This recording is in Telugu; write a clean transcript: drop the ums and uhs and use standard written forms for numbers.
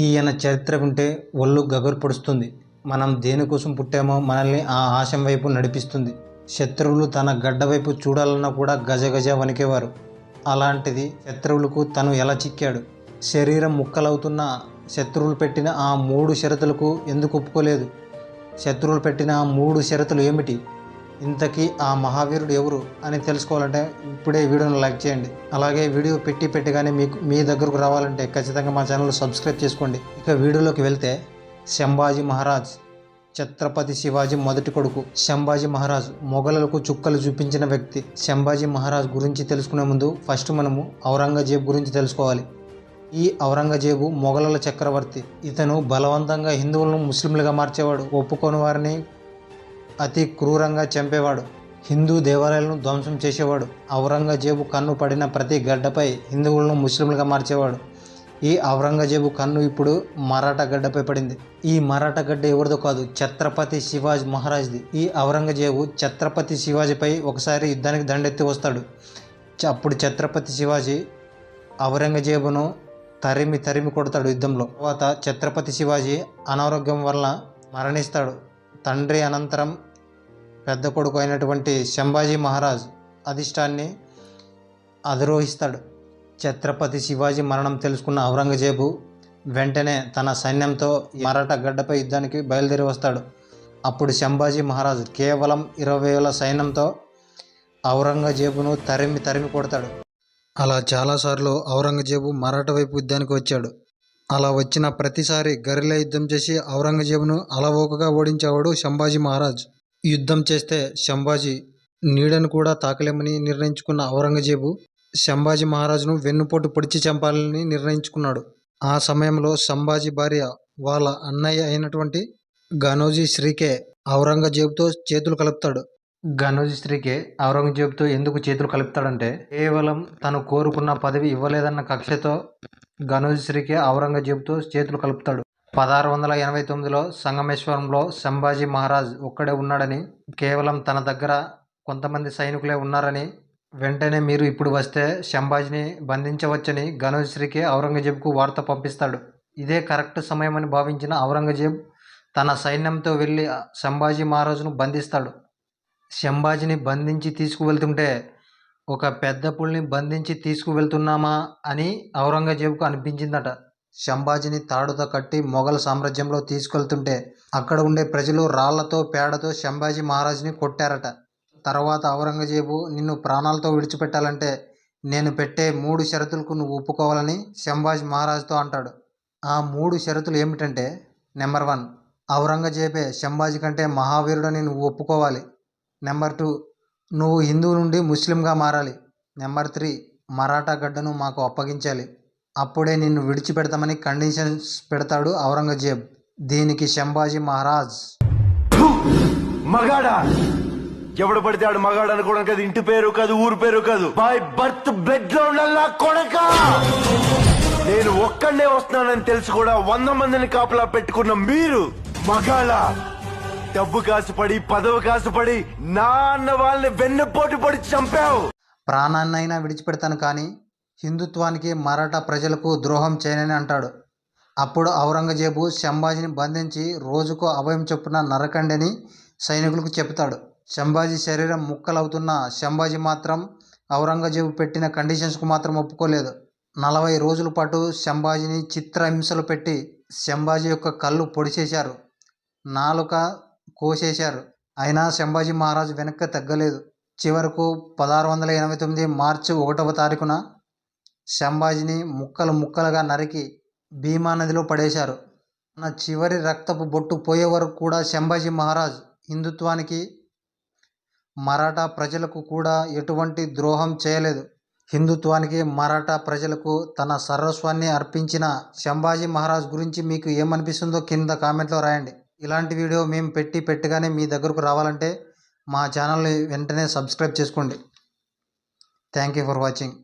ఈయన చరిత్ర వింటే ఒళ్ళు గగురు పొడుస్తుంది. మనం దేనికోసం పుట్టామో మనల్ని ఆ ఆశయం వైపు నడిపిస్తుంది. శత్రువులు తన గడ్డ వైపు చూడాలన్నా కూడా గజగజ వణికేవారు. అలాంటిది శత్రువులకు తను ఎలా చిక్కాడు? శరీరం ముక్కలవుతున్న శత్రువులు పెట్టిన ఆ 3 షరతులకు ఎందుకు ఒప్పుకోలేదు? శత్రువులు పెట్టిన ఆ 3 షరతులు ఏమిటి? ఇంతకీ ఆ మహావీరుడు ఎవరు అని తెలుసుకోవాలంటే ఇప్పుడే వీడియోను లైక్ చేయండి. అలాగే వీడియో పెట్టగానే మీకు మీ దగ్గరకు రావాలంటే ఖచ్చితంగా మా ఛానల్ సబ్స్క్రైబ్ చేసుకోండి. ఇక వీడియోలోకి వెళ్తే, సంభాజీ మహారాజ్ ఛత్రపతి శివాజీ మొదటి కొడుకు. సంభాజీ మహారాజ్ మొఘలులకు చుక్కలు చూపించిన వ్యక్తి. సంభాజీ మహారాజ్ గురించి తెలుసుకునే ముందు ఫస్ట్ మనము ఔరంగజేబు గురించి తెలుసుకోవాలి. ఈ ఔరంగజేబు మొఘలుల చక్రవర్తి. ఇతను బలవంతంగా హిందువులను ముస్లింలుగా మార్చేవాడు. ఒప్పుకోని వారిని అతి క్రూరంగా చంపేవాడు. హిందూ దేవాలయాలను ధ్వంసం చేసేవాడు. ఔరంగజేబు కన్ను పడిన ప్రతి గడ్డపై హిందువులను ముస్లింలుగా మార్చేవాడు. ఈ ఔరంగజేబు కన్ను ఇప్పుడు మరాఠా గడ్డపై పడింది. ఈ మరాఠా గడ్డ ఎవరిదో కాదు, ఛత్రపతి శివాజీ మహారాజ్ది. ఈ ఔరంగజేబు ఛత్రపతి శివాజీపై ఒకసారి యుద్ధానికి దండెత్తి వస్తాడు. అప్పుడు ఛత్రపతి శివాజీ ఔరంగజేబును తరిమి కొడతాడు యుద్ధంలో. తర్వాత ఛత్రపతి శివాజీ అనారోగ్యం వల్ల మరణిస్తాడు. తండ్రి అనంతరం పెద్ద కొడుకు అయినటువంటి సంభాజీ మహారాజ్ అధిష్టాన్ని అధిరోహిస్తాడు. ఛత్రపతి శివాజీ మరణం తెలుసుకున్న ఔరంగజేబు వెంటనే తన సైన్యంతో మరాఠా గడ్డపై యుద్ధానికి బయలుదేరి వస్తాడు. అప్పుడు సంభాజీ మహారాజ్ కేవలం 20,000 సైన్యంతో ఔరంగజేబును తరిమి కొడతాడు. అలా చాలాసార్లు ఔరంగజేబు మరాఠా వైపు యుద్ధానికి వచ్చాడు. అలా వచ్చిన ప్రతిసారి గరిలా యుద్ధం చేసి ఔరంగజేబును అలవోకగా ఓడించేవాడు సంభాజీ మహారాజ్. యుద్ధం చేస్తే సంభాజీ నీడను కూడా తాకలేమని నిర్ణయించుకున్న ఔరంగజేబు సంభాజీ మహారాజును వెన్నుపోటు పొడిచి చంపాలని నిర్ణయించుకున్నాడు. ఆ సమయంలో సంభాజీ భార్య వాళ్ళ అన్నయ్య అయినటువంటి గనోజీ శ్రీకే ఔరంగజేబుతో చేతులు కలుపుతాడు. గనోజీ శ్రీకే ఔరంగజేబుతో ఎందుకు చేతులు కలుపుతాడంటే, కేవలం తను కోరుకున్న పదవి ఇవ్వలేదన్న కక్షతో గనోజీ శ్రీకే ఔరంగజేబుతో చేతులు కలుపుతాడు. 1689లో సంగమేశ్వరంలో సంభాజీ మహారాజ్ ఒక్కడే ఉన్నాడని, కేవలం తన దగ్గర కొంతమంది సైనికులే ఉన్నారని, వెంటనే మీరు ఇప్పుడు వస్తే సంభాజీని బంధించవచ్చని గనోజీ శ్రీకే ఔరంగజేబుకు వార్త పంపిస్తాడు. ఇదే కరెక్ట్ సమయమని భావించిన ఔరంగజేబు తన సైన్యంతో వెళ్ళి సంభాజీ మహారాజును బంధిస్తాడు. సంభాజీని బంధించి తీసుకువెళ్తుంటే ఒక పెద్ద పులిని బంధించి తీసుకువెళ్తున్నామా అని ఔరంగజేబుకు అనిపించిందట. సంభాజీని తాడుతో కట్టి మొఘల్ సామ్రాజ్యంలో తీసుకెళ్తుంటే అక్కడ ఉండే ప్రజలు రాళ్లతో పేడతో సంభాజీ మహారాజుని కొట్టారట. తర్వాత ఔరంగజేబు, నిన్ను ప్రాణాలతో విడిచిపెట్టాలంటే నేను పెట్టే 3 షరతులకు నువ్వు ఒప్పుకోవాలని సంభాజీ మహారాజుతో అంటాడు. ఆ 3 షరతులు ఏమిటంటే, నెంబర్ 1, ఔరంగజేబే సంభాజీ కంటే మహావీరుడని నువ్వు ఒప్పుకోవాలి. నెంబర్ 2, నువ్వు హిందూ నుండి ముస్లింగా మారాలి. నెంబర్ 3, మరాఠా గడ్డను మాకు అప్పగించాలి. అప్పుడే నిన్ను విడిచిపెడతామని కండిషన్స్ పెడతాడు ఔరంగజేబ్. దీనికి సంభాజీ మహారాజ్, మగాడా ఎవడు పడితే ఆడు మగాడు అనుకోవడం కాదు, ఇంటి పేరు కాదు, ఊరు పేరు కాదు, బై బర్త్ బెడ్ లో ఉండాలా కొడక. నేను ఒక్కడే వస్తున్నానని తెలిసి కూడా 100 మందిని కాపలా పెట్టుకున్న మీరు మగాళ్ళ డబ్బు కాసుపడి పదవి కాసుపడి నా అన్న వాళ్ళని వెన్నపోటు పడి చంపావు. ప్రాణాన్నైనా విడిచిపెడతాను కానీ హిందుత్వానికి మరాఠా ప్రజలకు ద్రోహం చేయనని అంటాడు. అప్పుడు ఔరంగజేబు సంభాజీని బంధించి రోజుకో అభయం చొప్పున నరకండి అని సైనికులకు చెబుతాడు. సంభాజీ శరీరం ముక్కలవుతున్న సంభాజీ మాత్రం ఔరంగజేబు పెట్టిన కండిషన్స్కు మాత్రం ఒప్పుకోలేదు. 40 రోజుల పాటు సంభాజీని చిత్రహింసలు పెట్టి సంభాజీ యొక్క కళ్ళు పొడిచేశారు, నాలుక కోసేశారు. అయినా సంభాజీ మహారాజు వెనక్కి తగ్గలేదు. చివరకు 1689 మార్చి 1వ తారీఖున సంభాజీని ముక్కలుగా నరికి భీమా నదిలో పడేశారు. తన చివరి రక్తపు బొట్టు పోయే వరకు కూడా సంభాజీ మహారాజ్ హిందుత్వానికి మరాఠా ప్రజలకు కూడా ఎటువంటి ద్రోహం చేయలేదు. హిందుత్వానికి మరాఠా ప్రజలకు తన సర్వస్వాన్ని అర్పించిన సంభాజీ మహారాజ్ గురించి మీకు ఏమనిపిస్తుందో కింద కామెంట్లో రాయండి. ఇలాంటి వీడియో మేము పెట్టగానే మీ దగ్గరకు రావాలంటే మా ఛానల్ని వెంటనే సబ్స్క్రైబ్ చేసుకోండి. Thank you for watching.